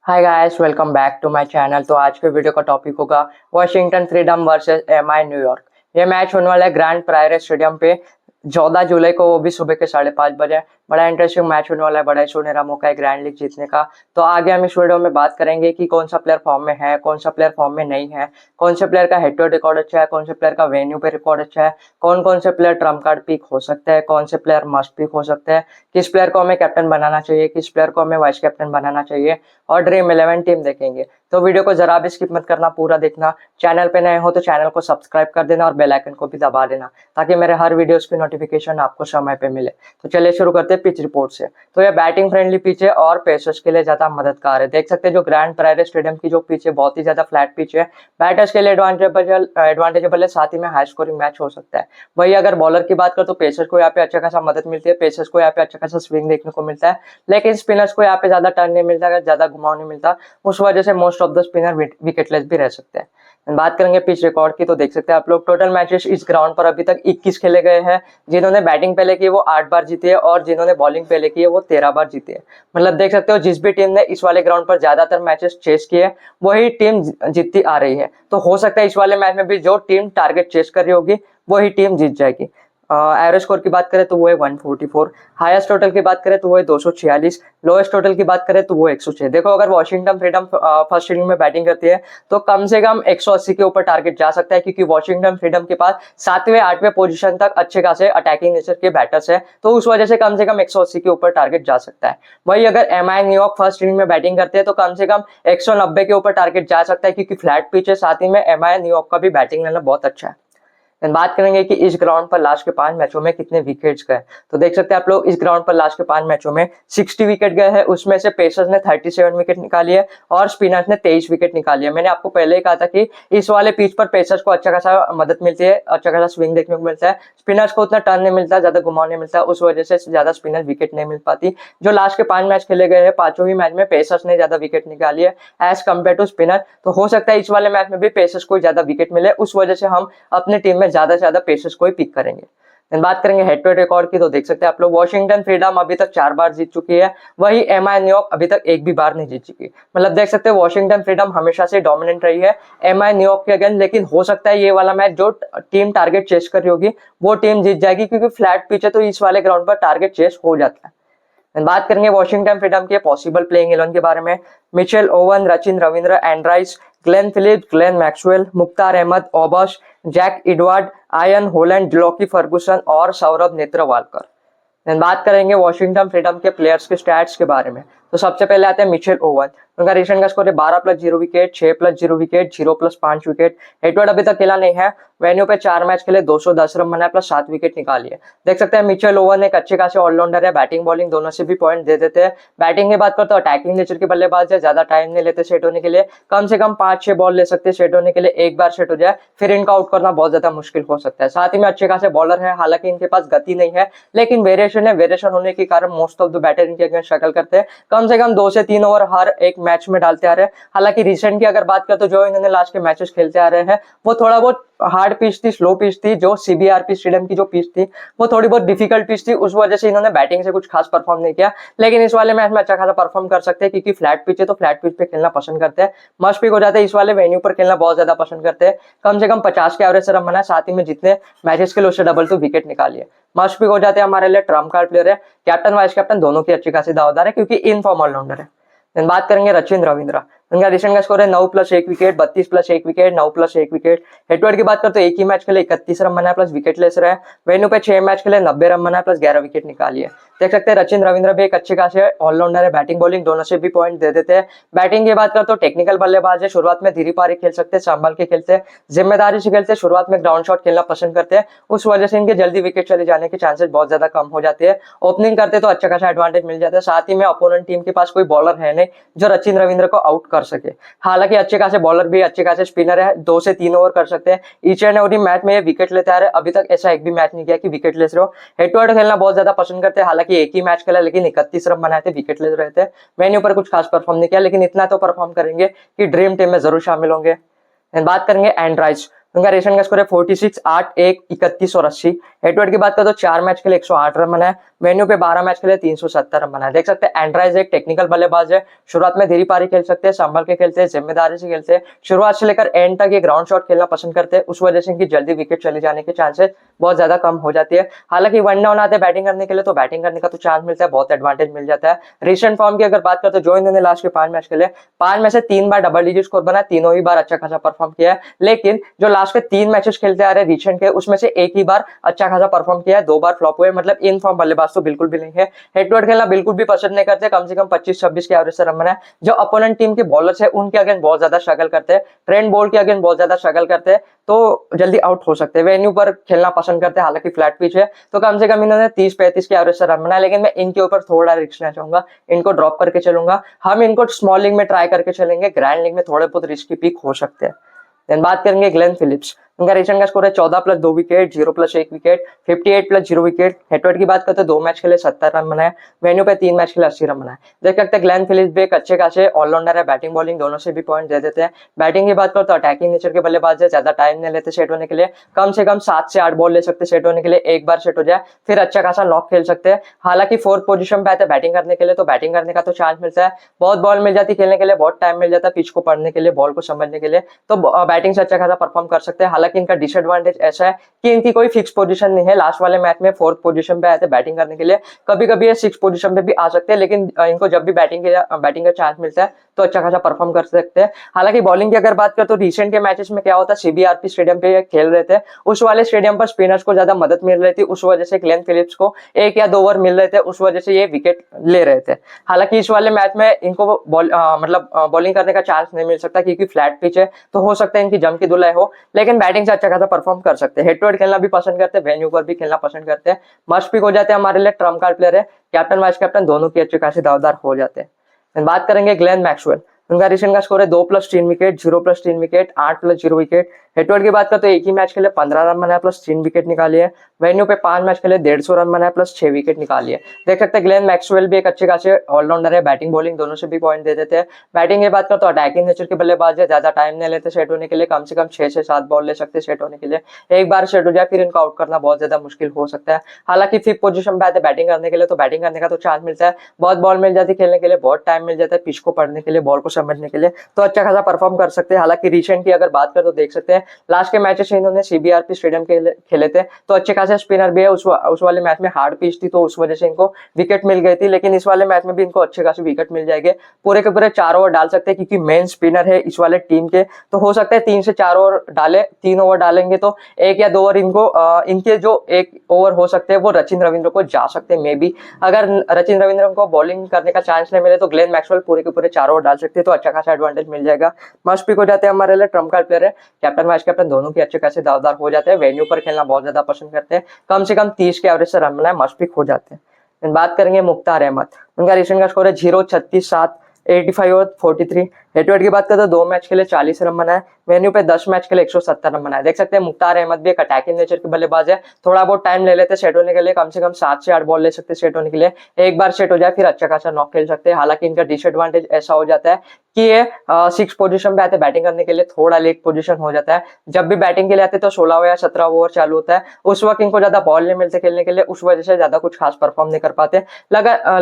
Hi guys, welcome back to my channel. तो आज के वीडियो का टॉपिक होगा Washington Freedom versus MI New York. ये मैच होने वाला है ग्रैंड प्रायरे स्टेडियम पे 14 जुलाई को, वो भी सुबह के 5:30 बजे। बड़ा इंटरेस्टिंग मैच होने वाला है, बड़ा ही सुनहरा मौका है ग्रैंड लीग जीतने का। तो आगे हम इस वीडियो में बात करेंगे कि कौन सा प्लेयर फॉर्म में है, कौन सा प्लेयर फॉर्म में नहीं है, कौन से प्लेयर का हेड टू हेड रिकॉर्ड अच्छा है, कौन से प्लेयर का वेन्यू पे रिकॉर्ड अच्छा है, कौन कौन से प्लेयर ट्रम्प कार्ड पिक हो सकते हैं, कौन से प्लेयर मस्ट पिक हो सकते हैं, किस प्लेयर को हमें कैप्टन बनाना चाहिए, किस प्लेयर को हमें वाइस कैप्टन बनाना चाहिए, और ड्रीम 11 टीम देखेंगे। तो वीडियो को जरा भी स्किप मत करना, पूरा देखना। चैनल पे नए हो तो चैनल को सब्सक्राइब कर देना और बेल आइकन को भी दबा देना, ताकि मेरे हर वीडियोस की नोटिफिकेशन आपको समय पे मिले। तो चलिए शुरू करते हैं पिच रिपोर्ट से। तो ये बैटिंग फ्रेंडली पिच है और पेसर्स के लिए ज्यादा मददगार है। देख सकते हैं जो ग्रैंड प्रायरे स्टेडियम की जो पिच है, बहुत ही ज्यादा फ्लैट पिच है। बैटर्स के लिए एडवांटेजेबल है, साथ ही में हाई स्कोरिंग मैच हो सकता है। वही अगर बॉलर की बात करें तो पेसर्स को यहाँ पे अच्छा खासा मदद मिलती है, पेसर्स को यहाँ पे अच्छा खासा स्विंग देखने को मिलता है, लेकिन स्पिनर्स को यहाँ पे ज्यादा टर्न नहीं मिलता, ज्यादा घुमाव नहीं मिलता। उस वजह से most of the spinner wicketless भी रह सकते हैं। बात करेंगे पिच रिकॉर्ड की, तो देख सकते हैं आप लोग टोटल मैचेस इस ग्राउंड पर अभी तक 21 खेले गए हैं। जिन्होंने बैटिंग पहले की है वो 8 बार जीती है, और जिन्होंने बॉलिंग पहले की है वो 13 बार जीती है। मतलब देख सकते हो जिस भी टीम ने इस वाले ग्राउंड पर ज्यादातर मैचेस चेस किए वही टीम जीतती आ रही है। तो हो सकता है इस वाले मैच में भी जो टीम टारगेट चेस कर रही होगी वही टीम जीत जाएगी। एवरेज स्कोर की बात करें तो वो है 144, हाईएस्ट टोटल की बात करें तो वो है 246, लोएस्ट टोटल की बात करें तो वो 106। देखो अगर वॉशिंगटन फ्रीडम फर्स्ट इनिंग में बैटिंग करती है तो कम से कम 180 के ऊपर टारगेट जा सकता है, क्योंकि वॉशिंगटन फ्रीडम के पास 7वें 8वें पोजीशन तक अच्छे खासे अटैकिंग नेचर के बैटर्स है, तो उस वजह से कम 180 के ऊपर टारगेट जा सकता है। वही अगर एमआई न्यूयॉर्क फर्स्ट इनिंग में बैटिंग करते हैं तो कम से कम 190 के ऊपर टारगेट जा सकता है, क्योंकि फ्लैट पिच है, साथ ही में एमआई न्यूयॉर्क का भी बैटिंग लाइनअप बहुत अच्छा है। बात करेंगे कि इस ग्राउंड पर लास्ट के 5 मैचों में कितने विकेट्स गए। तो देख सकते हैं आप लोग इस ग्राउंड पर लास्ट के 5 मैचों में 60 विकेट गए हैं। उसमें से पेसर्स ने 37 विकेट निकाली है और स्पिनर्स ने 23 विकेट निकाली है। मैंने आपको पहले ही कहा था कि इस वाले पिच पर पेसर्स को अच्छा खासा मदद मिलती है, अच्छा खासा स्विंग देखने को मिलता है, स्पिनर्स को उतना टर्न नहीं मिलता, ज्यादा घुमाव नहीं मिलता, उस वजह से ज्यादा स्पिनर विकेट नहीं मिल पाती। जो लास्ट के 5 मैच खेले गए हैं, पांचों ही मैच में पेसर्स ने ज्यादा विकेट निकाली है एज कम्पेयर टू स्पिनर। तो हो सकता है इस वाले मैच में भी पेसर्स को ज्यादा विकेट मिले, उस वजह से हम अपनी टीम में ज्यादा से ज्यादा पेसर्स कोई पिक करेंगे। बात करेंगे हेड टू हेड रिकॉर्ड की, तो देख सकते हैं आप लोग वॉशिंगटन फ्रीडम अभी तक 4 बार जीत चुकी है, वही एमआई न्यूयॉर्क अभी तक एक भी बार नहीं जीत चुकी। मतलब देख सकते हैं वॉशिंगटन फ्रीडम हमेशा से डोमिनेंट रही है एमआई न्यूयॉर्क के अगेंस्ट, लेकिन हो सकता है ये वाला मैच जो टीम टारगेट चेस कर रही होगी वो टीम जीत जाएगी, क्योंकि फ्लैट पिच है तो इस वाले ग्राउंड पर टारगेट चेस हो जाता है। बात करेंगे वॉशिंगटन फ्रीडम के पॉसिबल प्लेइंग 11 के बारे में। Mitchell Owen, Rachin Ravindra, Andries, Glenn Phillips, Glenn Maxwell, Mukhtar Ahmed, Obus, Jack Edward, Ian Holland, Lockie Ferguson और सौरभ नेत्रवालकर। बात करेंगे वॉशिंगटन फ्रीडम के प्लेयर्स के स्टैट्स के बारे में। तो सबसे पहले आते हैं मिचेल ओवन। उनका रिसेंट का स्कोर है 12+0 विकेट, 6+0 विकेट, 0+5 विकेट। हेडवर्ड अभी तक खेला नहीं है, वेन्यू पे 4 मैच खेले, 210 रन बनाए, प्लस 7 विकेट निकाली है। देख सकते हैं मिचेल ओवन एक अच्छे खासे ऑलराउंडर है, बैटिंग बॉलिंग दोनों से भी पॉइंट दे देते हैं। बैटिंग की बात करते तो अटैकिंग नेचर के बल्लेबाज है, ज्यादा टाइम नहीं लेते सेट होने के लिए, कम से कम 5-6 बॉल ले सकते हैं सेट होने के लिए। एक बार सेट हो जाए फिर इनका आउट करना बहुत ज्यादा मुश्किल हो सकता है। साथ ही में अच्छे खासे बॉलर है, हालांकि इनके पास गति नहीं है, लेकिन वेरिएशन है, वेरिएशन होने के कारण मोस्ट ऑफ द बैटर इनके अगेंस्ट स्ट्रगल करते हैं। कम से कम 2 से 3 ओवर हर एक मैच में डालते आ रहे हैं। हालांकि रिसेंट की अगर बात करें तो जो इन्होंने लास्ट के मैचेस खेलते आ रहे हैं वो थोड़ा बहुत हार्ड पिच थी, स्लो पिच थी। जो सीबीआरपी स्टेडियम की जो पिच थी वो थोड़ी बहुत डिफिकल्ट पिच थी, उस वजह से इन्होंने बैटिंग से कुछ खास परफॉर्म नहीं किया। लेकिन इस वाले मैच में अच्छा खासा परफॉर्म कर सकते हैं, क्योंकि फ्लैट पिच है तो फ्लैट पिच पे खेलना पसंद करते हैं, मस्ट पिक हो जाते हैं, इस वाले वेन्यू पर खेलना बहुत ज्यादा पसंद करते हैं। कम से कम 50 के एवरेज से रन बनाए, साथ ही में जितने मैचेस के लिए उससे डबल 2 विकेट निकालिए। मस्ट पिक हो जाते हैं हमारे लिए, ट्रम्प कार्ड प्लेयर है, कैप्टन वाइस कैप्टन दोनों की अच्छी खासी दावेदार है, क्योंकि इन फॉर्म ऑलराउंडर है। बात करेंगे रचिन रविंद्र। उनका रिसेंट का स्कोर है 9+1 विकेट, 32+1 विकेट, 9+1 विकेट। हेडवर्ड की बात करते तो एक ही मैच के लिए 31 रन बनाए, प्लस विकेट लेस रहे। वेन्यू पे 6 मैच के लिए 90 रन बनाए, प्लस 11 विकेट निकाली है। देख सकते हैं रचिन रविंद्र भी एक अच्छे खासे ऑलराउंडर है, बैटिंग बॉलिंग दोनों से भी पॉइंट दे देते हैं। बैटिंग की बात करते तो टेक्निकल बल्लेबाज है, शुरुआत में धीरे पारी खेल सकते हैं, संभाल के खेलते हैं, जिम्मेदारी से खेलते हैं, शुरुआत में ग्राउंड शॉट खेलना पसंद करते हैं, उस वजह से इनके जल्दी विकेट चले जाने के चांसेस बहुत ज्यादा कम हो जाते हैं। ओपनिंग करते तो अच्छा खासा एडवांटेज मिल जाता है, साथ ही में अपोनेंट टीम के पास कोई बॉलर है नहीं जो रचिन रविंद्र को आउट कर सके। हालांकि अच्छे खासे बॉलर भी, अच्छे खासे स्पिनर है, 2 से 3 ओवर कर सकते हैं। ईच एंड एवरी मैच में ये विकेट लेते आ रहे हैं, अभी तक ऐसा एक भी मैच नहीं किया कि विकेट लेस रहो। हेड टू हेड खेलना बहुत ज्यादा पसंद करते हैं, हालांकि एक ही मैच खेला लेकिन 31 रन बनाए थे, विकेट लेस रहे थे। वेन्यू पर कुछ खास परफॉर्म नहीं किया, लेकिन इतना तो परफॉर्म करेंगे कि ड्रीम टीम में जरूर शामिल होंगे। बात करेंगे एंड्राइस। उनका रेशन का स्कोर है 46, 8, 1, 31 और 80। हेड टू हेड की बात करें तो 4 मैच के लिए 108 रन बनाए, वेन्यू पे 12 मैच के लिए 370 रन बनाए। देख सकते हैं एंड्राइज एक टेक्निकल बल्लेबाज है, शुरुआत में धीरे पारी खेल सकते हैं, संभल के खेलते हैं, जिम्मेदारी से खेलते हैं, शुरुआत से लेकर एंड तक ये ग्राउंड शॉट खेलना पसंद करते हैं, उस वजह से इनकी जल्दी विकेट चले जाने के चांसेस बहुत ज्यादा कम हो जाती है। हालांकि वन डाउन आते हैं बैटिंग करने के लिए तो बैटिंग करने का तो चांस मिलता है, बहुत एडवांटेज मिल जाता है। रिसेंट फॉर्म की अगर बात करें तो जो इन्होंने लास्ट के 5 मैच खेले, 5 में से 3 बार डबल डिजिट स्कोर बना, तीनों ही बार अच्छा खासा परफॉर्म किया है। लेकिन जो लास्ट के 3 मैचेस खेलते आ रहे रिसेंट के, उसमें से एक ही बार अच्छा खासा परफॉर्म किया है, 2 बार फ्लॉप हुए, मतलब इन फॉर्म बल्लेबाज तो बिल्कुल भी नहीं है। हेड टू हेड खेलना बिल्कुल भी पसंद नहीं करते, कम से कम 25-26 के एवरेज से रन बनाए। जो अपोनेंट टीम के बॉलर्स है उनके अगेंस्ट बहुत ज्यादा स्ट्रगल करते हैं, ट्रेंड बोल्ट के अगेंस्ट बहुत ज्यादा स्ट्रगल करते हैं, तो जल्दी आउट हो सकते हैं। वेन्यू पर खेलना पसंद करते हैं, हालांकि फ्लैट पिच है, तो कम से कम इन्होंने 30-35 के एवरेज से रन बनाया। लेकिन मैं इनके ऊपर थोड़ा रिस्क लेना चाहूंगा, इनको ड्रॉप करके चलूंगा। हम इनको स्मॉल लीग में ट्राई करके चलेंगे, ग्रैंड लीग में थोड़े बहुत रिस्की पिक हो सकते हैं। देन बात करेंगे ग्लेन फिलिप्स, उनका रिसेंट का स्कोर है 14 plus 2 wicket, 0 plus 1 wicket, 58 plus 0 wicket. Head to head की बात करते हैं 2 मैच के लिए 70 रन बनाए, वेन्यू पे 3 मैच के लिए 80 रन बनाए। देख सकते हैं ग्लेन फिलिप्स भी एक अच्छे खासे ऑलराउंडर है, बैटिंग बॉलिंग दोनों से भी पॉइंट दे देते हैं। बैटिंग की बात करो तो अटैकिंग नेचर के बल्लेबाज है, ज्यादा टाइम नहीं लेते सेट होने के लिए, कम से कम 7 से 8 बॉल ले सकते सेट होने के लिए, एक बार सेट हो जाए फिर अच्छा खासा नॉक खेल सकते हैं। हालांकि 4th पोजीशन पे आते हैं बैटिंग करने के लिए, तो बैटिंग करने का तो चांस मिलता है, बहुत बॉल मिल जाती है खेलने के लिए, बहुत टाइम मिल जाता है पिच को पढ़ने के लिए, बॉल को समझने के लिए, तो बैटिंग से अच्छा खासा परफॉर्म कर सकते हैं। हालांकि इनका डिसएडवांटेज ऐसा है कि इनकी कोई फिक्स पोजीशन नहीं है। लास्ट वाले मैच में 4th पोजीशन पे आए थे बैटिंग करने के लिए, कभी कभी ये 6th पोजीशन पे भी आ सकते हैं, लेकिन इनको जब भी बैटिंग का चांस मिलता है तो अच्छा खासा परफॉर्म कर सकते हैं। हालांकि बॉलिंग की अगर बात करें तो रिसेंट के मैचेस में क्या होता है, सीबीआरपी स्टेडियम पे खेल रहे थे, उस वाले स्टेडियम पर स्पिनर्स को ज्यादा मदद मिल रही थी, उस वजह से ग्लेन फिलिप्स को 1 या 2 ओवर मिल रहे थे, उस वजह से ये विकेट ले रहे थे। हालांकि इस वाले मैच में इनको बॉलिंग करने का चांस नहीं मिल सकता, क्योंकि फ्लैट पिच है, तो हो सकता है इनकी जम की धुलाई हो, लेकिन बैटिंग से अच्छा खासा परफॉर्म कर सकते हैं। हेड टू हेड खेलना भी पसंद करते हैं, वेन्यू पर भी खेलना पसंद करते हैं, मस्ट पिक हो जाते हैं हमारे लिए, ट्रम्प कार्ड प्लेयर है, कैप्टन वाइस कैप्टन दोनों की अच्छी खासी दावेदार हो जाते हैं। बात करेंगे ग्लेन मैक्सवेल, उनका रिसेंट का स्कोर है 2 plus 3 wicket, 0 plus 3 wicket, 8 plus 0 wicket. Head to head की बात करें तो एक ही मैच के लिए 15 रन बनाया प्लस 3 विकेट निकाली है, वेन्यू पे 5 मैच के लिए 150 रन बनाया प्लस 6 विकेट निकाली है। देख सकते हैं ग्लेन मैक्सवेल भी एक अच्छे खासे ऑलराउंडर है, बैटिंग बॉलिंग दोनों से भी पॉइंट दे देते हैं। बैटिंग की बात करें तो अटैकिंग नेचर के बल्लेबाज है, ज्यादा टाइम नहीं लेते सेट होने के लिए, कम से कम 6 से 7 बॉल ले सकते हैं सेट होने के लिए, एक बार सेट हो जाए फिर इनको आउट करना बहुत ज्यादा मुश्किल हो सकता है। हालांकि 5th पोजीशन पे आते हैं बैटिंग करने के लिए, तो बैटिंग करने का तो चांस मिलता है, बहुत बॉल मिल जाती है खेलने के लिए, बहुत टाइम मिल जाता है पिच को पढ़ने के लिए, बॉल को समझने के लिए, तो अच्छा खासा परफॉर्म कर सकते हैं। हालांकि रिसेंट की अगर बात करें तो देख सकते हैं लास्ट के मैचेस इन्होंने सीबीआरपी स्टेडियम खेले थे, तो अच्छे खासे स्पिनर भी है, उस वाले मैच में हार्ड पिच थी, तो उस वजह से इनको विकेट मिल गई थी, लेकिन इस वाले मैच में भी इनको अच्छे खासे विकेट मिल जाएंगे। पूरे के पूरे 4 ओवर डाल सकते हैं, क्योंकि मेन स्पिनर है इस वाले टीम के, तो हो सकता है 3 से 4 ओवर डाले, 3 ओवर डालेंगे तो 1 या 2 ओवर इनको इनके जो 1 ओवर हो सकते हैं वो रचिन रविंद्र को जा सकते हैं। मे बी अगर रचिन रविंद्र को बॉलिंग करने का चांस नहीं मिले तो ग्लेन मैक्सवेल पूरे के पूरे 4 ओवर डाल सकते हैं, तो अच्छा खासा एडवांटेज मिल जाएगा। मस्ट पिक हो जाते हैं हमारे लिए, ट्रम्प कार्ड प्लेयर है, कैप्टन वाइस कैप्टन दोनों की अच्छे खासे दावेदार हो जाते हैं, वेन्यू पर खेलना बहुत ज्यादा पसंद करते हैं, कम से कम 30 के एवरेज से रन बनाए, मस्ट पिक हो जाते हैं। बात करेंगे मुख्तार अहमद, उनका रिसेंट का स्कोर है 0, 36, 7, 85 और 43। हेड टू हेड की बात करें तो 2 मैच के लिए 40 रन बनाए, वेन्यू पे 10 मैच के लिए 170 रन बनाए। देख सकते हैं मुख्तार अहमद भी एक अटैकिंग नेचर के बल्लेबाज है, थोड़ा बहुत टाइम ले लेते सेट होने के लिए, कम से कम 7 से 8 बॉल ले सकते सेट होने के लिए, एक बार सेट हो जाए फिर अच्छा खासा नॉक खेल सकते हैं। हालांकि इनका डिसएडवांटेज ऐसा हो जाता है कि ये 6 पोजीशन पे आते हैं बैटिंग करने के लिए, थोड़ा लेट पोजीशन हो जाता है, जब भी बैटिंग के लिए आते हैं तो 16 या 17 ओवर चालू होता है, उस वक्त इनको ज्यादा बॉल नहीं मिलते खेलने के लिए, उस वजह से ज्यादा कुछ खास परफॉर्म नहीं कर पाते।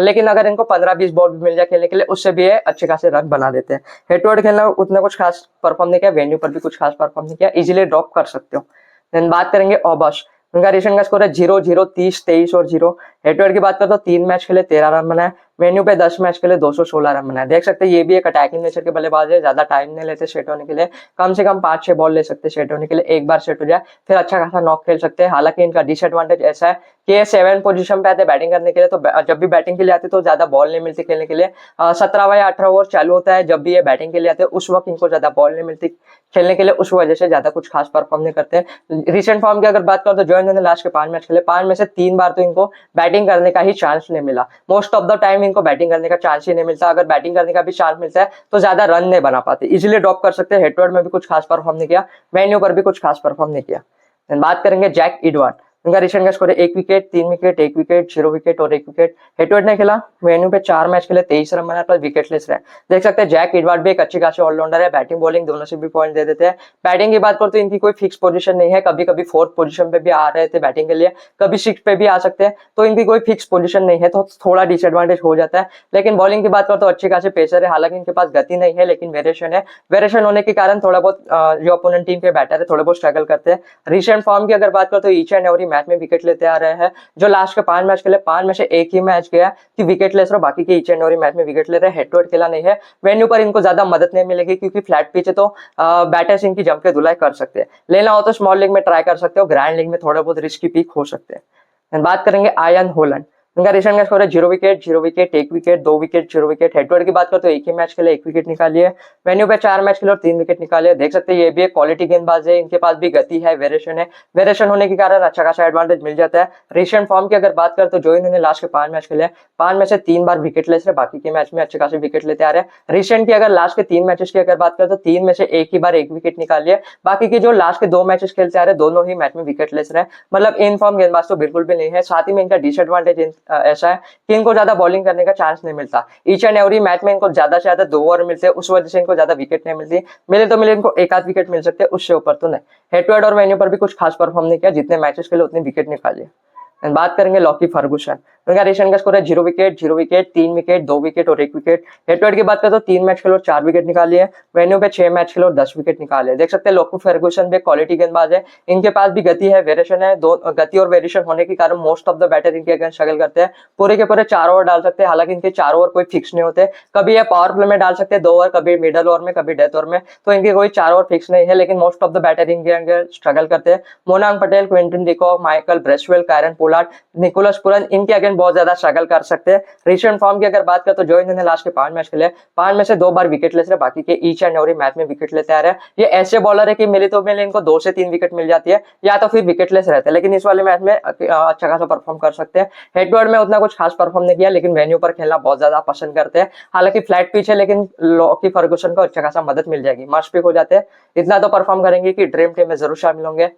लेकिन अगर इनको 15-20 बॉल मिल जाए खेलने के लिए, उससे भी ये अच्छे खासे रन बना देते हैं। हेड टू हेड खेलना उतना कुछ खास परफॉर्म नहीं किया, वेन्यू पर भी कुछ खास परफॉर्म नहीं किया, इजीली ड्रॉप कर सकते हो। देन बात करेंगे ओबस, उनका रिसेंट का स्कोर है 0, 0, 30, 23 और 0। हेड टू हेड की बात करें तो 3 मैच के लिए 13 रन बनाए, वेन्यू पे 10 मैच के लिए 216 रन बनाए। देख सकते हैं ये भी एक अटैकिंग नेचर के बल्लेबाज है, ज्यादा टाइम नहीं लेते सेट होने के लिए, कम से कम 5-6 बॉल ले सकते सेट होने के लिए, एक बार सेट हो जाए फिर अच्छा खासा नॉक खेल सकते हैं। हालांकि इनका डिसएडवांटेज ऐसा है कि ये 7 पोजीशन पे आते हैं बैटिंग करने के लिए, तो जब भी बैटिंग के लिए आते तो ज्यादा बॉल नहीं मिलती खेलने के लिए, 17 या 18 ओवर चालू होता है जब भी ये बैटिंग के लिए आते हैं, उस वक्त इनको ज्यादा बॉल नहीं मिलती खेलने के लिए, उस वजह से ज्यादा कुछ खास परफॉर्म नहीं करते। रिसेंट फॉर्म की अगर बात करें तो जो इन्होंने लास्ट के 5 मैच खेले, 5 में से 3 बार तो इनको बैटिंग करने का ही चांस नहीं मिला, मोस्ट ऑफ द टाइम इनको बैटिंग करने का चांस ही नहीं मिलता। अगर बैटिंग करने का भी चांस मिलता है तो ज्यादा रन नहीं बना पाते, इजीली ड्रॉप कर सकते हैं। हेड टू हेड में भी कुछ खास परफॉर्म नहीं किया, वेन्यू पर भी कुछ खास परफॉर्म नहीं किया। बात करेंगे जैक एडवर्ड, उनका रिसेंट का स्कोर है 1 विकेट, 3 विकेट, 1 विकेट, 0 विकेट और 1 विकेट। हेड टू हेड नहीं खेला, वेन्यू पे 4 मैच खेले, 23 रन बनाए, प्लस विकेटलेस रहे। देख सकते हैं जैक एडवर्ड भी एक अच्छी खासी ऑलराउंडर है, बैटिंग बॉलिंग दोनों से भी पॉइंट दे देते हैं। बैटिंग की बात करो तो इनकी कोई फिक्स पोजीशन नहीं है, कभी कभी 4th पोजीशन पे भी आ रहे थे बैटिंग के लिए, कभी 6 पे भी आ सकते हैं, तो इनकी कोई फिक्स पोजीशन नहीं है, तो थोड़ा डिसएडवांटेज हो जाता है। लेकिन बॉलिंग की बात करो तो अच्छे खासे पेसर है, हालांकि इनके पास गति नहीं है लेकिन वेरिएशन है। वेरिएशन होने के कारण थोड़ा बहुत जो अपोनेंट टीम के बैटर है थोड़े बहुत स्ट्रगल करते हैं। रिसेंट फॉर्म की अगर बात करो तो ईच एंड एवरी मैच में विकेट लेते आ रहे हैं। जो लास्ट के 5 मैच खेले, 5 में से एक ही मैच गया कि विकेट लेस रहो, बाकी के ईच एंड एवरी मैच में विकेट ले रहे हैं। हेड टू हेड खेला नहीं है, वेन्यू पर इनको ज्यादा मदद नहीं मिलेगी क्योंकि फ्लैट पिच है, तो बैटर्स इनकी जम के धुलाई कर सकते हैं। लेना हो तो स्मॉल लीग में ट्राई कर सकते हो, ग्रैंड लीग में थोड़ा बहुत रिस्की पिक हो सकते हैं। बात करेंगे आयन होलैंड, उनका रिसेंट का स्कोर है 0 wicket, 0 wicket, 1 wicket, 2 wicket, 0 wicket. Head to head की बात करो तो एक ही मैच खेले, 1 विकेट निकाली है। वेन्यू पे 4 मैच खेले और 3 विकेट निकाले। देख सकते हैं ये भी एक क्वालिटी गेंदबाज है, इनके पास भी गति है, वेरिएशन है। वेरिएशन होने के कारण अच्छा खासा एडवांटेज मिल जाता है। रिसेंट फॉर्म की अगर बात करें तो जो इन्होंने लास्ट के 5 मैच खेले, 5 में से 3 बार विकेट लेस रहे, बाकी के मैच में अच्छे खासे विकेट लेते आ रहे हैं। रिसेंट की अगर लास्ट के 3 मैचेस की अगर बात करें तो 3 में से एक ही बार 1 विकेट निकाली है, बाकी के जो लास्ट के 2 मैचेस खेलते आ रहे दोनों ही मैच में विकेट लेस रहे। मतलब इन फॉर्म गेंदबाज तो बिल्कुल भी नहीं है। साथ ही में इनका डिसएडवांटेज ऐसा है कि इनको ज्यादा बॉलिंग करने का चांस नहीं मिलता। ईच एंड एवरी मैच में इनको ज्यादा से ज्यादा 2 ओवर मिलते हैं, उस वजह से इनको ज्यादा विकेट नहीं मिलती। मिले तो मिले इनको एक आध विकेट मिल सकते हैं, उससे ऊपर तो नहीं। हेड टू हेड और वेन्यू पर भी कुछ खास परफॉर्म नहीं किया, जितने मैचेस के लिए उतने विकेट निकाले। बात करेंगे लॉकी फर्गुसन, उनका रिसेंट का स्कोर है 0 विकेट, 0 विकेट, 3 विकेट, 2 विकेट और 1 विकेट। हेड टू हेड की बात करें तो 3 मैच खेलो और 4 विकेट निकाली है। वेन्यू पे 6 मैच खेलो और 10 विकेट निकाले। देख सकते हैं लॉकी फर्गुसन भी क्वालिटी गेंदबाज है, इनके पास भी गति है, वेरिएशन है। गति और वेरिएशन होने के कारण मोस्ट ऑफ द बैटर इनके अगेंस्ट स्ट्रगल करते हैं। पूरे के पूरे 4 ओवर डाल सकते हैं, हालांकि इनके 4 ओवर कोई फिक्स नहीं होते। कभी ये पावर प्ले में डाल सकते हैं 2 ओवर, कभी मिडल ओवर में, कभी डेथ ओवर में, तो इनके कोई 4 ओवर फिक्स नहीं है। लेकिन मोस्ट ऑफ द बैटर इनके अगेंस्ट स्ट्रगल करते हैं। Monank Patel, Quinton de Kock, Michael Bracewell, Kieron Pollard, Nicholas Pooran, इनके अगेंस्ट बहुत ज्यादा स्ट्रगल कर सकते हैं। रिसेंट फॉर्म की अगर बात करें तो जो इन्होंने लास्ट के 5 मैच खेले, 5 में से 2 बार विकेट लेते रहे, बाकी के ईच एंड एवरी मैच में विकेट लेते आ रहे हैं। ये ऐसे बॉलर है कि मिले तो मिले इनको 2 से 3 विकेट मिल जाती है, या तो फिर विकेटलेस रहते हैं। लेकिन इस वाले मैच में अच्छा खासा परफॉर्म कर सकते हैं। हेड टू हेड में उतना कुछ खास परफॉर्म नहीं किया, लेकिन वेन्यू पर खेलना बहुत ज्यादा पसंद करते हैं। हालांकि फ्लैट पिच है, लेकिन लॉकी फर्गुसन को अच्छा खासा मदद मिल जाएगी, मस्ट पिक हो जाते हैं। इतना तो परफॉर्म करेंगे कि ड्रीम टीम में जरूर शामिल होंगे।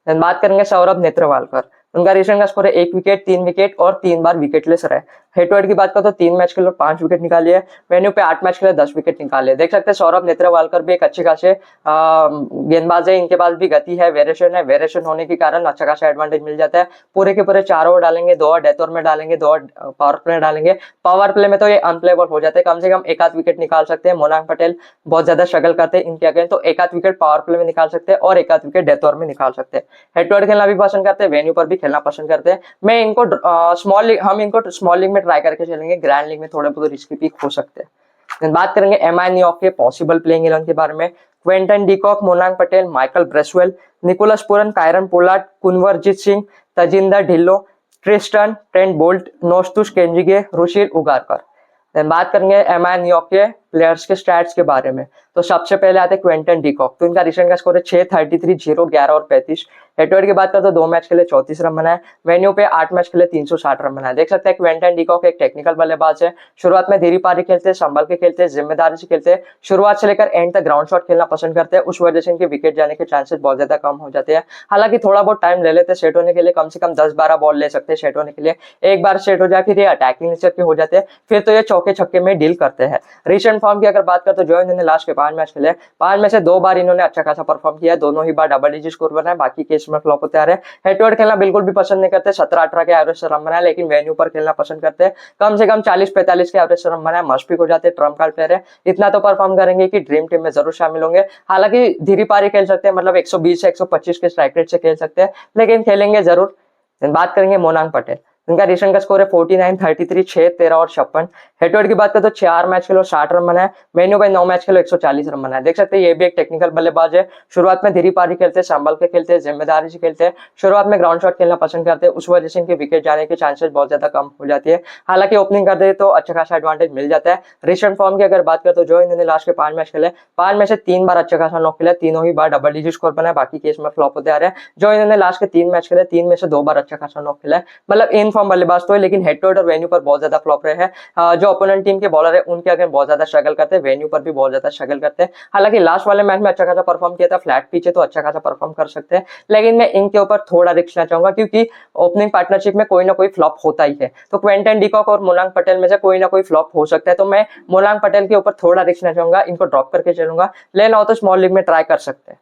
बात करेंगे सौरभ नेत्रवालकर, उनका रिसेंट का स्कोर है 1 विकेट, 3 विकेट और 3 बार विकेटलेस रहे। हेड टू हेड की बात करो तो 3 मैच खेले और 5 विकेट निकाली है। वेन्यू पे 8 मैच खेले, 10 विकेट निकाले। देख सकते हैं सौरभ नेत्रवालकर भी एक अच्छे खासे गेंदबाज है, इनके पास भी गति है, वेरिएशन है। वेरिएशन होने के कारण अच्छा खासा एडवांटेज मिल जाता है। पूरे के पूरे 4 ओवर डालेंगे, 2 ओवर डेथ ओवर में डालेंगे, 2 ओवर पावर प्ले डालेंगे। पावर प्ले में तो ये अनप्लेबल हो जाते हैं, कम से कम एक आध विकेट निकाल सकते हैं। मोनांग पटेल बहुत ज्यादा स्ट्रगल करते हैं इनके अगेंस्ट, तो एक आध विकेट पावर प्ले में निकाल सकते हैं और एक आध विकेट डेथ ओवर में निकाल सकते हैं। हेड टू हेड खेलना भी पसंद करते हैं, वेन्यू पर भी खेलना पसंद करते हैं। मैं इनको इनको स्मॉल लीग में ट्राई करके चलेंगे, ग्रैंड लीग में थोड़े बहुत रिस्की पिक हो सकते हैं। बात करेंगे एमआई न्यूयॉर्क के पॉसिबल प्लेइंग 11 के बारे में। Quinton de Kock, Monank Patel, Michael Bracewell, Nicholas Pooran, Kieron Pollard, Kunwarjeet Singh, Tajinder Dhillon, Tristan, Trent Boult, Nosthush Kenjige, Ruchir Ugarkar. बात करेंगे एमआई न्यूयॉर्क के प्लेयर्स के स्टैट्स के बारे में। तो सबसे पहले आते हैं क्विंटन डिकॉक, तो इनका रिसेंट का स्कोर है 6, 33, 0, 11 और 35। हेड टू हेड की बात करें तो 2 मैच खेले 34 रन बनाए। वेन्यू पे 8 मैच खेले 360 रन बनाए। देख सकते हैं क्विंटन डिकॉक एक टेक्निकल बल्लेबाज है। शुरुआत में धीरे पारी खेलते हैं, संभल के खेलते हैं, जिम्मेदारी से खेलते हैं। शुरुआत से लेकर एंड तक ग्राउंड शॉट खेलना पसंद करते हैं, उस वजह से इनके विकेट जाने के चांसेस बहुत ज्यादा कम हो जाते हैं। हालांकि थोड़ा बहुत टाइम ले लेते हैं सेट होने के लिए, कम से कम 10-12 बॉल ले सकते हैं सेट होने के लिए। एक बार सेट हो जाए फिर ये अटैकिंग नेचर के हो जाते हैं, फिर तो ये चौके छक्के में डील करते हैं। रिसेंट फॉर्म की अगर बात करें तो जो इन्होंने लास्ट के 5 मैच खेले, 5 में से 2 बार इन्होंने अच्छा खासा परफॉर्म किया, दोनों ही बार डबल डिजिट स्कोर बनाए, बाकी केस में फ्लॉप होते आ रहे हैं। हेड टू हेड खेलना बिल्कुल भी पसंद नहीं करते, 17-18 के एवरेज से रन बनाए, लेकिन वेन्यू पर खेलना पसंद करते हैं। कम से कम 40-45 के एवरेज से रन बनाए, मस्ट पिक हो जाते हैं, ट्रम्प कार्ड प्लेयर है। इतना तो परफॉर्म करेंगे कि ड्रीम टीम में जरूर शामिल होंगे। हालांकि धीरे पारी खेल सकते हैं, मतलब 120 से 125 के स्ट्राइक रेट से खेल सकते हैं, लेकिन खेलेंगे जरूर। बात करेंगे मोनांग पटेल, उनका रिसेंट का स्कोर है 49, 33, 6, 13 और 56। हेड टू हेड की बात करें तो 4 मैच खेलो 60 रन बनाए। वेन्यू पे 9 मैच खेलो 140 रन बनाए। देख सकते हैं ये भी एक टेक्निकल बल्लेबाज है। शुरुआत में धीरे पारी खेलते हैं, संभल के खेलते हैं, जिम्मेदारी से खेलते हैं। शुरुआत में ग्राउंड शॉट खेलना पसंद करते हैं, उस वजह से इनके विकेट जाने के चांसेस बहुत ज्यादा कम हो जाती है। हालांकि ओपनिंग करते हैं तो अच्छा खासा एडवांटेज मिल जाता है। रिसेंट फॉर्म की अगर बात करें तो जो इन्होंने लास्ट के 5 मैच खेले, 5 में से 3 बार अच्छा खासा नॉक खेला, तीनों ही बार डबल डिजिट स्कोर बनाए, बाकी केस में फ्लॉप होते आ रहे हैं। जो इन्होंने लास्ट के 3 मैच खेले, 3 में से 2 बार अच्छा खासा नॉक खेला है। मतलब इन फॉर्म बल्लेबाज तो है, लेकिन हेड टू हेड और वेन्यू पर बहुत ज्यादा फ्लॉप रहे हैं। जो ओपोनेंट टीम के बॉलर है उनके अगेंस्ट बहुत ज्यादा स्ट्रगल करते हैं, वेन्यू पर भी बहुत ज्यादा स्ट्रगल करते हैं। हालांकि लास्ट वाले मैच में अच्छा खासा परफॉर्म किया था, फ्लैट पिच है तो अच्छा खासा परफॉर्म कर सकते हैं, लेकिन मैं इनके ऊपर थोड़ा रिस्क लेना चाहूंगा क्योंकि ओपनिंग पार्टनरशिप में कोई ना कोई फ्लॉप होता ही है। तो क्विंटन डिकॉक और मोलांग पटेल में से कोई ना कोई फ्लॉप हो सकता है, तो मैं मोलांग पटेल के ऊपर थोड़ा रिस्क लेना चाहूंगा, इनको ड्रॉप करके चलूंगा। लेना हो तो स्मॉल लीग में ट्राई कर सकते हैं।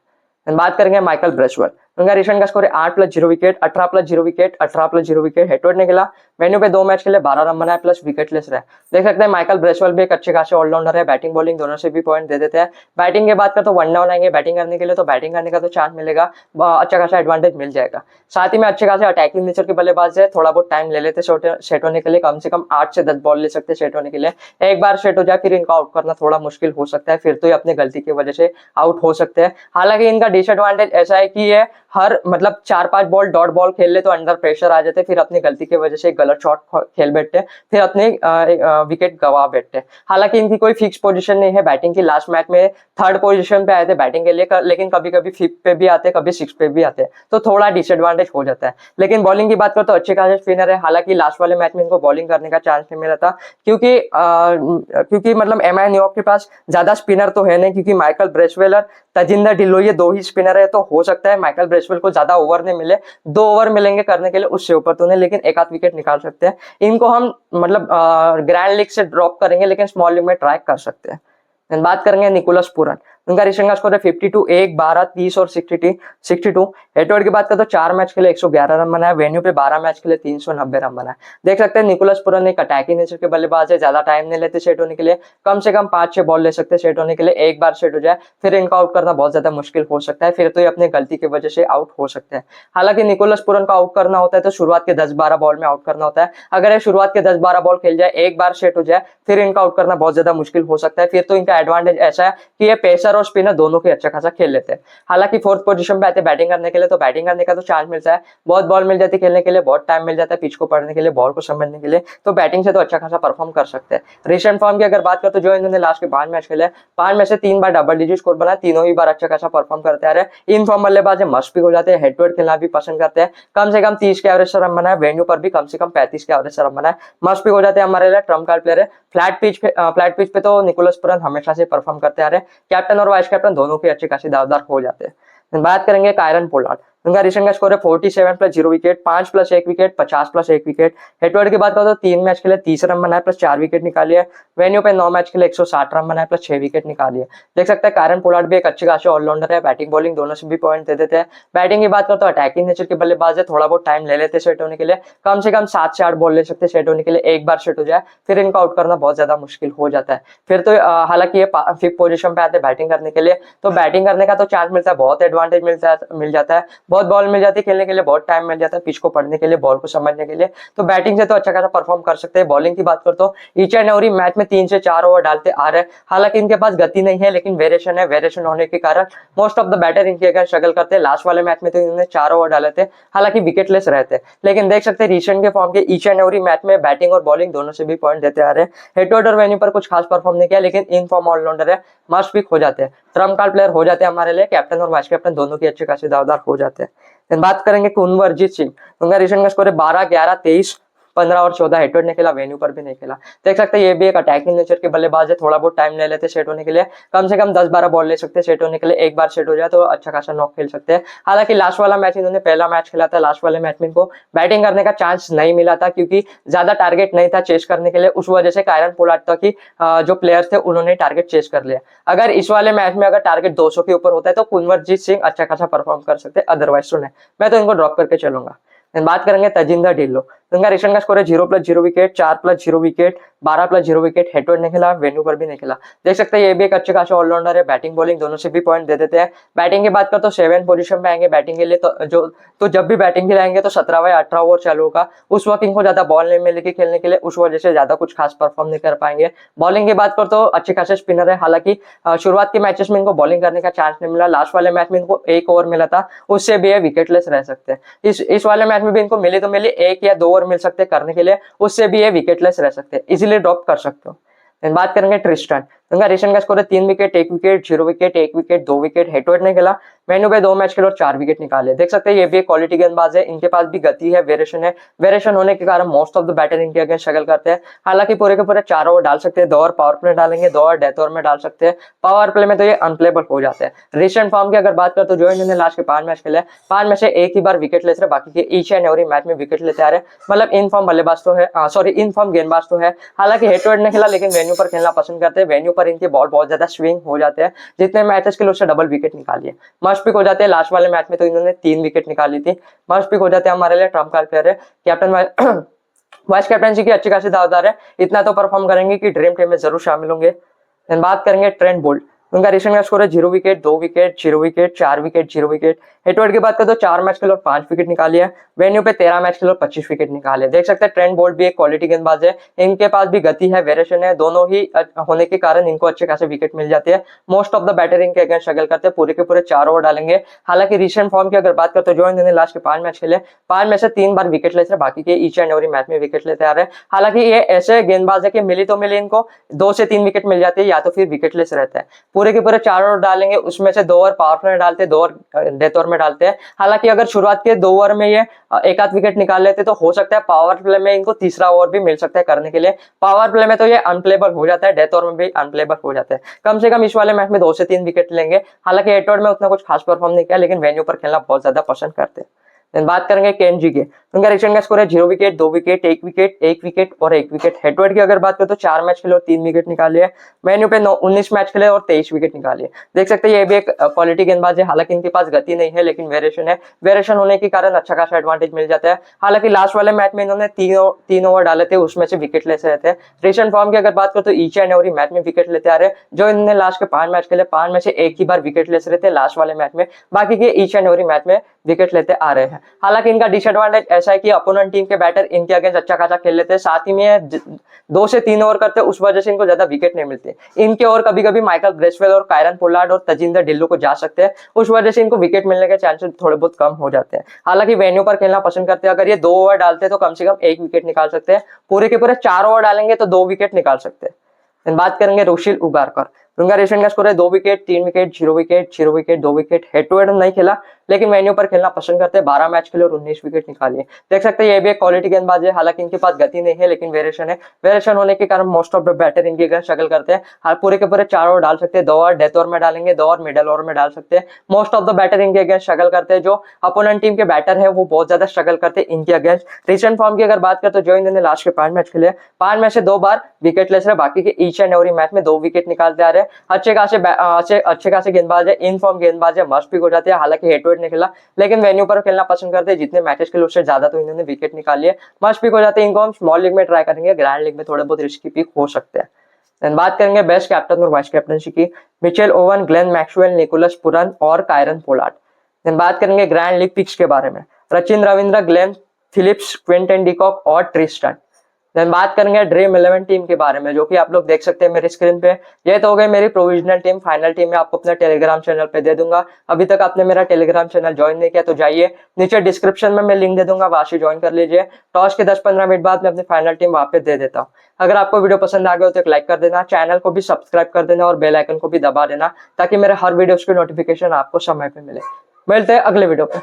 बात करेंगे माइकल ब्रेसवेल, उनका रिसेंट का स्कोर है 8+0 विकेट, 18+0 विकेट, 18+0 विकेट। हेडवर्ड ने खेला, वेन्यू पे 2 मैच खेले, 12 रन बनाए प्लस विकेटलेस रहे। देख सकते हैं माइकल ब्रेसवेल भी एक अच्छे खासे ऑलराउंडर है, बैटिंग बॉलिंग दोनों से भी पॉइंट दे देते हैं। बैटिंग के बाद का तो वन डाउन आएंगे बैटिंग करने के लिए, तो बैटिंग करने का तो चांस मिलेगा, अच्छा खासा एडवांटेज मिल जाएगा। साथ ही में अच्छे खासे अटैकिंग नेचर के बल्लेबाज है, थोड़ा बहुत टाइम ले लेते सेट होने के लिए, कम से कम 8 से 10 बॉल ले सकते सेट होने के लिए। एक बार सेट हो जाए फिर इनका आउट करना थोड़ा मुश्किल हो सकता है, फिर तो ये अपनी गलती की वजह से आउट हो सकते हैं। हालांकि इनका डिसएडवांटेज ऐसा है कि ये हर मतलब 4-5 बॉल डॉट बॉल खेल ले तो अंडर प्रेशर आ जाते, फिर अपनी गलती की वजह से एक गलत शॉट खेल बैठते, फिर अपने विकेट गवा बैठते। हालांकि इनकी कोई फिक्स पोजीशन नहीं है बैटिंग की, लास्ट मैच में 3rd पोजीशन पे आए थे बैटिंग के लिए, लेकिन कभी कभी 5th पे भी आते, कभी 6th पे भी आते, तो थोड़ा डिसएडवांटेज हो जाता है। लेकिन बॉलिंग की बात करो तो अच्छे खासे स्पिनर है। हालांकि लास्ट वाले मैच में इनको बॉलिंग करने का चांस नहीं मिला था क्योंकि मतलब एमआई न्यूयॉर्क के पास ज्यादा स्पिनर तो है नहीं, क्योंकि माइकल ब्रेसवेल और तजिंदर ढिल्लो ये 2 ही स्पिनर है, तो हो सकता है माइकल ब्रेसवेल को ज्यादा ओवर नहीं मिले, 2 ओवर मिलेंगे करने के लिए, उससे ऊपर तो नहीं, लेकिन एक आध विकेट निकाल सकते हैं। इनको हम मतलब ग्रैंड लीग से ड्रॉप करेंगे, लेकिन स्मॉल लीग में ट्राई कर सकते हैं। बात करेंगे निकोलस पूरन, उनका रिसेंट का स्कोर है 52, 1, 12, 30 और 62। हेडवर्ड की बात करें तो 4 मैच खेले 111 रन बनाए, वेन्यू पे 12 मैच खेले 390 रन बनाए। देख सकते हैं निकोलस पूरन एक अटैकिंग नेचर के बल्लेबाज है, ज्यादा टाइम नहीं लेते सेट होने के लिए, कम से कम 5-6 बॉल ले सकते हैं सेट होने के लिए। एक बार सेट हो जाए फिर इनका आउट करना बहुत ज्यादा मुश्किल हो सकता है, फिर तो ये अपनी गलती की वजह से आउट हो सकते हैं। हालांकि निकोलस पूरन को आउट करना होता है तो शुरुआत के 10-12 बॉल में आउट करना होता है। अगर ये शुरुआत के 10-12 बॉल खेल जाए, एक बार सेट हो जाए, फिर इनका आउट करना बहुत ज्यादा मुश्किल हो सकता है। फिर तो इनका एडवांटेज ऐसा है कि ये पेसर और स्पिनर दोनों के अच्छा खासा खेल लेते हैं। हालांकि 4th पोजीशन पे आते हैं बैटिंग करने के लिए, तो बैटिंग करने का तो चांस मिलता है, बहुत बॉल मिल जाती है खेलने के लिए, बहुत टाइम मिल जाता है पिच को पढ़ने के लिए, बॉल को समझने के लिए, तो बैटिंग से तो अच्छा खासा परफॉर्म कर सकते हैं। रिसेंट फॉर्म की अगर बात करें तो जो इन्होंने लास्ट के 5 मैच खेले, 5 में से 3 बार डबल डिजिट स्कोर बनाया, तीनों ही बार अच्छा खासा परफॉर्म करते आ रहे हैं। इन फॉर्म बल्लेबाज मस्ट पिक हो जाते हैं, हेड टू हेड खेलना भी पसंद करते हैं, कम से कम 30 के एवरेज से रन बनाए, वेन्यू पर भी कम से कम 35 के एवरेज से रन बनाए, मस्ट पिक हो जाते हैं हमारे लिए, ट्रम्प कार्ड प्लेयर है। फ्लैट पिच पे तो निकोलस पूरन हमेशा से परफॉर्म करते आ रहे हैं, कैप्टन और वाइस कैप्टन दोनों के अच्छे खासी दावेदार हो जाते हैं। बात करेंगे कायरन पोलार्ड, उनका रिसेंट का स्कोर है 47+0 विकेट, 5+1 विकेट, 50+1 विकेट। हेडवर्ड की बात करो तो 3 मैच खेले 30 रन बनाए प्लस 4 विकेट निकाली है, वेन्यू पे 9 मैच खेले 160 रन बनाए प्लस 6 विकेट निकाली है। देख सकते हैं कायरन पोलार्ड भी एक अच्छे खासे ऑलराउंडर है, बैटिंग बॉलिंग दोनों से भी पॉइंट दे देते हैं। बैटिंग की बात करो तो अटैकिंग नेचर के बल्लेबाज है, थोड़ा बहुत टाइम ले लेते सेट होने के लिए, कम से कम 7 से 8 बॉल ले सकते सेट होने के लिए। एक बार सेट हो जाए फिर इनको आउट करना बहुत ज्यादा मुश्किल हो जाता है, फिर तो हालांकि ये 5th पोजीशन पे आते हैं बैटिंग करने के लिए, तो बैटिंग करने का तो चांस मिलता है, बहुत एडवांटेज मिल जाता है, बहुत बॉल मिल जाती है खेलने के लिए, बहुत टाइम मिल जाता है पिच को पढ़ने के लिए, बॉल को समझने के लिए, तो बैटिंग से तो अच्छा खासा परफॉर्म कर सकते हैं। बॉलिंग की बात करो तो ईच एंड एवरी मैच में 3 से 4 ओवर डालते आ रहे हैं। हालांकि इनके पास गति नहीं है, लेकिन वेरिएशन है, वेरिएशन होने के कारण मोस्ट ऑफ द बैटर इनके अगेंस्ट स्ट्रगल करते हैं। लास्ट वाले मैच में तो इन्होंने 4 ओवर डाले थे, हालांकि विकेटलेस रहते, लेकिन देख सकते हैं रिसेंट के फॉर्म के ईच एंड एवरी मैच में बैटिंग और बॉलिंग दोनों से भी पॉइंट देते आ रहे हैं। हेड टू हेड और वेन्यू पर कुछ खास परफॉर्म नहीं किया, लेकिन इन फॉर्म ऑलराउंडर है, मस्ट पिक हो जाते हैं, ट्रम्प कार्ड प्लेयर हो जाते हैं हमारे लिए, कैप्टन और वाइस कैप्टन दोनों के अच्छे खासे दावेदार हो जाते हैं। बात करेंगे कुनवरजीत सिंह, उनका रिसेंट का स्कोर है 12, 11, 23, 15 और 14। हेडवर्ड ने खेला, वेन्यू पर भी नहीं खेला। देख सकते हैं ये भी एक अटैकिंग नेचर के बल्लेबाज है, थोड़ा बहुत टाइम ले लेते सेट होने के लिए, कम से कम 10-12 बॉल ले सकते हैं सेट होने के लिए। एक बार सेट हो जाए तो अच्छा खासा नॉक खेल सकते हैं। हालांकि लास्ट वाला मैच इन्होंने पहला मैच खेला था, लास्ट वाले मैच में इनको बैटिंग करने का चांस नहीं मिला था, क्योंकि ज्यादा टारगेट नहीं था चेस करने के लिए, उस वजह से कायरन पोलार्ड तक की जो प्लेयर्स थे उन्होंने टारगेट चेस कर लिया। अगर इस वाले मैच में अगर टारगेट 200 के ऊपर होता है तो कुनवरजीत सिंह अच्छा खासा परफॉर्म कर सकते हैं, अदरवाइज तो नहीं, मैं तो इनको ड्रॉप करके चलूंगा। बात करेंगे तजिंदर ढिल्लो, उनका रिसेंट का स्कोर है 0+0 विकेट, 4+0 विकेट, 12+0 विकेट। हेडवर्ड ने खेला, वेन्यू पर भी नहीं खेला। देख सकते हैं ये भी एक अच्छे खासे ऑलराउंडर है, बैटिंग बॉलिंग दोनों से भी पॉइंट दे देते हैं। बैटिंग की बात कर तो 7 पोजीशन पे आएंगे बैटिंग के लिए, तो जब भी बैटिंग के लिए आएंगे तो 17 या 18 ओवर चालू होगा, उस वक्त इनको ज्यादा बॉल नहीं मिलेगी खेलने के लिए, उस वजह से ज्यादा कुछ खास परफॉर्म नहीं कर पाएंगे। बॉलिंग की बात कर तो अच्छे खासे स्पिनर है, हालांकि शुरुआत के मैचेस में इनको बॉलिंग करने का चांस नहीं मिला, लास्ट वाले मैच में इनको 1 ओवर मिला था, उससे भी विकेटलेस रह सकते हैं। इस वाले मैच में भी इनको मिली तो मिली 1 या 2 ओवर मिल सकते हैं करने के लिए, उससे भी ये विकेटलेस रह सकते हैं, इजीली ड्रॉप कर सकते हो। बात करेंगे ट्रिस्टन, उनका रीसेंट का स्कोर है 3 wicket 1 wicket 0 wicket 1 wicket 2 wicket, head to head नहीं खेला। मेन्यू पे 2 मैच खेले और 4 विकेट निकाले। देख सकते हैं ये भी एक क्वालिटी गेंदबाज है, इनके पास भी गति है, वेरिएशन होने के कारण मोस्ट ऑफ द बैटर इनके अगेंस्ट स्ट्रगल करते हैं। हालांकि पूरे के पूरे 4 ओवर डाल सकते हैं, 2 ओवर पावर प्ले डालेंगे, 2 ओवर डेथ ओवर में डाल सकते हैं। पावर प्ले में तो ये अनप्लेबल हो जाते हैं। रिसेंट फॉर्म की अगर बात करें तो जो इन्होंने लास्ट के 5 मैच खेले, 5 में से एक ही बार विकेट लेते रहे, बाकी के ईच एंड एवरी मैच में विकेट लेते आ रहे। मतलब इन फॉर्म बल्लेबाज तो है, सॉरी इन फॉर्म गेंदबाज तो है। हालांकि हेड टू हेड नहीं खेला, लेकिन वेन्यू पर खेलना पसंद करते हैं। वेन्यू पर इनके बॉल बहुत ज्यादा स्विंग हो जाते हैं, जितने मैचेस के लिए उससे डबल विकेट निकालिए। मस्ट पिक हो जाते हैं। लास्ट वाले मैच में तो इन्होंने 3 विकेट निकाली थी। मस्ट पिक हो जाते हैं हमारे लिए। ट्रम्प कार्ड प्लेयर है, कैप्टन वाइस कैप्टनसी की अच्छी खासी दावेदार है। इतना तो परफॉर्म करेंगे कि ड्रीम टीम में जरूर शामिल होंगे। बात करेंगे ट्रेंट बोल्ट, उनका रिसेंट का स्कोर है 0 wicket 2 wicket 0 wicket 4 wicket 0 wicket. Head to head की बात करें तो 4 मैच खेले और 5 विकेट निकाली है। वेन्यू पे 13 मैच खेले और 25 विकेट निकाले। देख सकते हैं ट्रेंट बोल्ट भी एक क्वालिटी गेंदबाज है, इनके पास भी गति है, वेरिएशन है, दोनों ही होने के कारण इनको अच्छे खासे विकेट मिल जाते हैं। मोस्ट ऑफ द बैटर इनके अगेंस्ट स्ट्रगल करते हैं, पूरे के पूरे 4 ओवर डालेंगे। हालांकि रिसेंट फॉर्म की अगर बात करें तो जो इन्होंने लास्ट के 5 मैच खेले, 5 में से 3 बार विकेट लेते, बाकी के ईच एंड एवरी मैच में विकेट लेते आ रहे हैं। हालांकि ये ऐसे गेंदबाज है कि मिली तो मिली इनको 2 से 3 विकेट मिल जाती है, या तो फिर विकेट लेस रहता है। पूरे के पूरे 4 ओवर डालेंगे, उसमें से 2 ओवर पावर प्ले में डालते हैं, 2 ओवर डेथ ओवर में डालते हैं। हालांकि अगर शुरुआत के 2 ओवर में ये एक आध विकेट निकाल लेते तो हो सकता है पावर प्ले में इनको तीसरा ओवर भी मिल सकता है करने के लिए। पावर प्ले में तो ये अनप्लेबल हो जाता है, डेथ ओवर में भी अनप्लेबल हो जाता है। कम से कम इस वाले मैच में 2 से 3 विकेट लेंगे। हालांकि हेड टू हेड में उतना कुछ खास परफॉर्म नहीं किया, लेकिन वेन्यू पर खेलना बहुत ज्यादा पसंद करते हैं। बात करेंगे केन जी के, उनका रिसेंट का स्कोर है 0 विकेट 2 विकेट 1 विकेट 1 विकेट और 1 विकेट। हेड टू हेड की अगर बात करें तो 4 मैच खेले और 3 विकेट निकाले हैं। मेन्यू पे 19 मैच खेले और 23 विकेट निकाले। देख सकते हैं ये भी एक क्वालिटी गेंदबाज है। हालांकि इनके पास गति नहीं है, लेकिन वेरिएशन है, वेरिएशन होने के कारण अच्छा खासा एडवांटेज मिल जाता है। हालांकि लास्ट वाले मैच में इन्होंने 3 ओवर डाले थे, उसमें से विकेट लेते रहते हैं। रिसेंट फॉर्म की अगर बात करें तो ईच एंड एवरी मैच में विकेट लेते आ रहे हैं। जो इन्होंने लास्ट के 5 मैच खेले, 5 में से एक ही बार विकेट लेते रहते लास्ट वाले मैच में, बाकी के ईच एंड एवरी मैच में विकेट लेते आ रहे हैं। हालांकि इनका डिसएडवांटेज ऐसा है कि अपोनेंट टीम के बैटर इनके अगेंस्ट अच्छा खासा खेल लेते हैं, साथ ही में 2 से 3 ओवर करते हैं, उस वजह से इनको ज्यादा विकेट नहीं मिलते। इनके ओवर कभी कभी माइकल ब्रेसवेल और कायरन पोलार्ड और तजिंदर ढिल्लो को जा सकते हैं, उस वजह से इनको विकेट मिलने के चांसेस थोड़े बहुत कम हो जाते हैं। हालांकि वेन्यू पर खेलना पसंद करते हैं। अगर ये 2 ओवर डालते हैं तो कम से कम 1 विकेट निकाल सकते हैं। पूरे के पूरे 4 ओवर डालेंगे तो 2 विकेट निकाल सकते हैं। बात करेंगे रुशिल उगारकर, उनका रिसेंट का स्कोर है 2 wicket 3 wicket 0 wicket 0 wicket 2 wicket. Head to head नहीं खेला, लेकिन वेन्यू पर खेलना पसंद करते हैं। 12 मैच खेले और 19 विकेट निकाले। देख सकते हैं ये भी एक क्वालिटी गेंदबाज है। हालांकि इनके पास गति नहीं है, लेकिन वेरिएशन है, वेरिएशन होने के कारण मोस्ट ऑफ द बैटर इनके अगेंस्ट स्ट्रगल करते हैं। पूरे के पूरे 4 ओवर डाल सकते हैं, 2 ओवर डेथ ओवर में डालेंगे, 2 ओवर मिडल ओवर में डाल सकते हैं। मोस्ट ऑफ द बैटर इनके अगेंस्ट स्ट्रगल करते हैं। जो अपोनेंट टीम के बैटर है वो बहुत ज्यादा स्ट्रगल करते हैं इनके अगेंस्ट। रिसेंट फॉर्म की अगर बात करें तो जो इन्होंने लास्ट के 5 मैच खेले, 5 में से 2 बार विकेट लेस रहे, बाकी के ईच एंड एवरी मैच में 2 विकेट निकालते आ रहे हैं। अच्छे खासे गेंदबाज है, इन फॉर्म गेंदबाज है, मस्ट पिक हो जाते हैं। हालांकि हेड टू हेड नहीं खेला, लेकिन वेन्यू पर खेलना पसंद करते हैं। जितने मैचेस खेले उससे ज्यादा तो इन्होंने विकेट निकाली है, मस्ट पिक हो जाते हैं। इनको हम स्मॉल लीग में ट्राई करेंगे, ग्रैंड लीग में थोड़े बहुत रिस्की पिक हो सकते हैं। बात करेंगे बेस्ट कैप्टन और वाइस कैप्टनसी की, Mitchell Owen, Glenn Maxwell, Nicholas Pooran और कायरन पोलार्ड। बात करेंगे ग्रैंड लीग पिक्स के बारे में, Sachin Ravindra, Glenn Phillips, Quinton de Kock और ट्रिस्टन। देन बात करेंगे ड्रीम 11 टीम के बारे में, जो कि आप लोग देख सकते हैं मेरी स्क्रीन पे। ये तो हो गई मेरी प्रोविजनल टीम। फाइनल टीम मैं आपको अपने टेलीग्राम चैनल पे दे दूंगा। अभी तक आपने मेरा टेलीग्राम चैनल ज्वाइन नहीं किया तो जाइए, नीचे डिस्क्रिप्शन में मैं लिंक दे दूंगा, वहां से ज्वाइन कर लीजिए। टॉस के 10-15 मिनट बाद मैं अपनी फाइनल टीम वहां पे दे देता हूँ। अगर आपको वीडियो पसंद आ गया हो तो एक लाइक कर देना, चैनल को भी सब्सक्राइब कर देना और बेल आइकन को भी दबा देना, ताकि मेरे हर वीडियोस की नोटिफिकेशन आपको समय पे मिले। मिलते हैं अगले वीडियो पे।